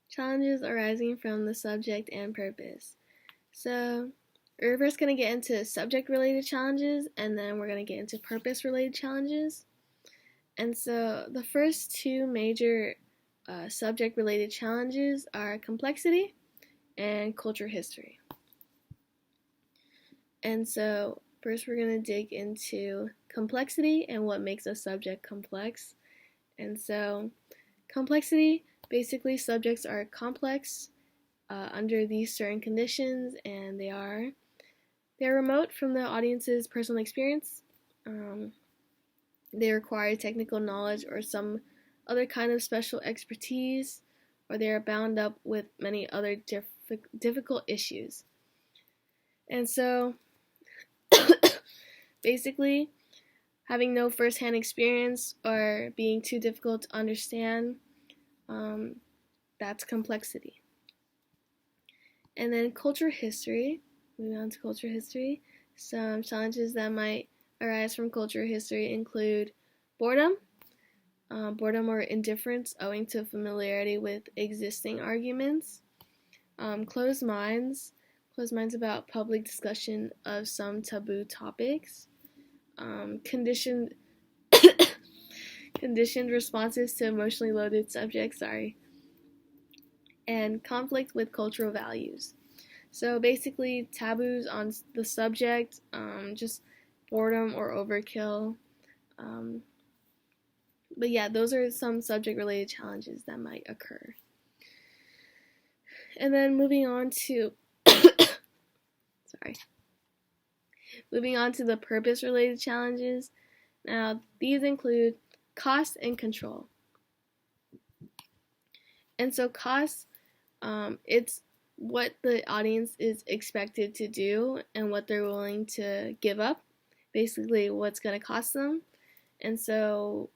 Challenges arising from the subject and purpose. So, we're first going to get into subject related challenges, and then we're going to get into purpose related challenges. And so, the first two major subject related challenges are complexity and culture history. And so, first, we're going to dig into complexity and what makes a subject complex. And so, complexity basically, subjects are complex under these certain conditions, and they're remote from the audience's personal experience. They require technical knowledge or some other kind of special expertise, or they are bound up with many other difficult issues. And so, basically, having no first-hand experience or being too difficult to understand, that's complexity. And then culture history, moving on to culture history, some challenges that might arise from culture history include boredom, boredom or indifference owing to familiarity with existing arguments, closed minds about public discussion of some taboo topics, conditioned responses to emotionally loaded subjects, and conflict with cultural values. So basically, taboos on the subject, just boredom or overkill. But yeah, those are some subject-related challenges that might occur. And then moving on to the purpose-related challenges. Now, these include cost and control. And so cost, it's what the audience is expected to do and what they're willing to give up, basically what's going to cost them. And so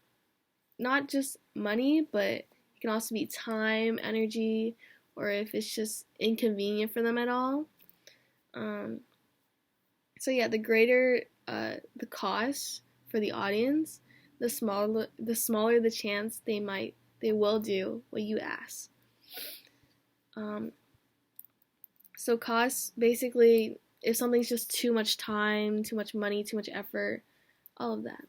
not just money, but it can also be time, energy, or if it's just inconvenient for them at all. So yeah, the greater the cost for the audience, the smaller the chance they will do what you ask. So cost, basically, if something's just too much time, too much money, too much effort, all of that.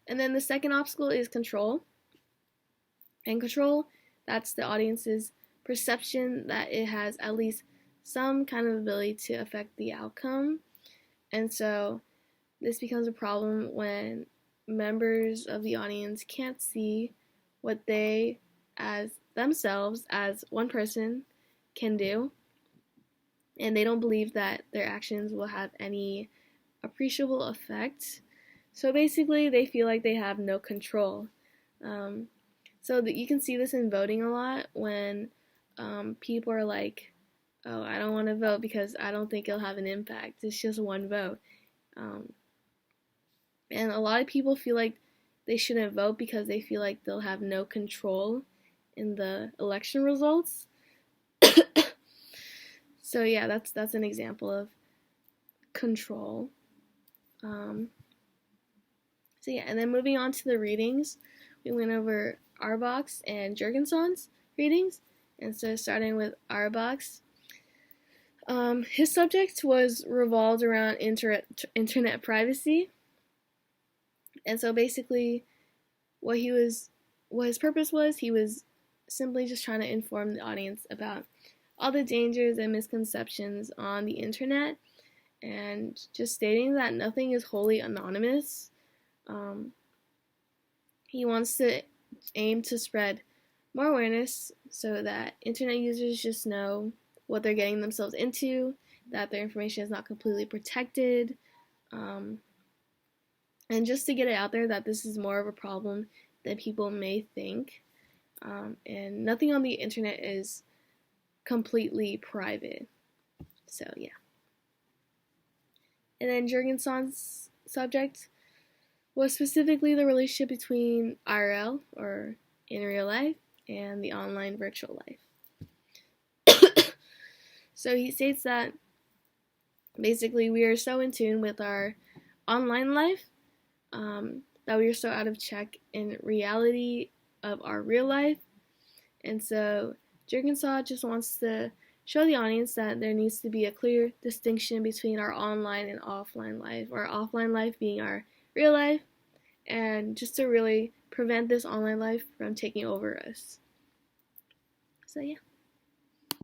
And then the second obstacle is control. And control, that's the audience's perception that it has at least some kind of ability to affect the outcome. And so this becomes a problem when members of the audience can't see what they, as themselves, as one person, can do. And they don't believe that their actions will have any appreciable effect. So basically, they feel like they have no control. So that you can see this in voting a lot when people are like, oh, I don't want to vote because I don't think it'll have an impact. It's just one vote. And a lot of people feel like they shouldn't vote because they feel like they'll have no control in the election results. So yeah, that's an example of control. So yeah, and then moving on to the readings, we went over Auerbach's and Jurgenson's readings. And so starting with Auerbach's, his subject was revolved around internet privacy. And so basically what his purpose was, he was simply just trying to inform the audience about all the dangers and misconceptions on the internet, and just stating that nothing is wholly anonymous. He wants to aim to spread more awareness so that internet users just know what they're getting themselves into, that their information is not completely protected, and just to get it out there that this is more of a problem than people may think, and nothing on the internet is completely private. So yeah. And then Jurgenson's subject was specifically the relationship between IRL, or in real life, and the online virtual life. So he states that basically we are so in tune with our online life that we are so out of check in reality of our real life. And so Jurgensaw just wants to show the audience that there needs to be a clear distinction between our online and offline life, our offline life being our real life, and just to really prevent this online life from taking over us. So yeah.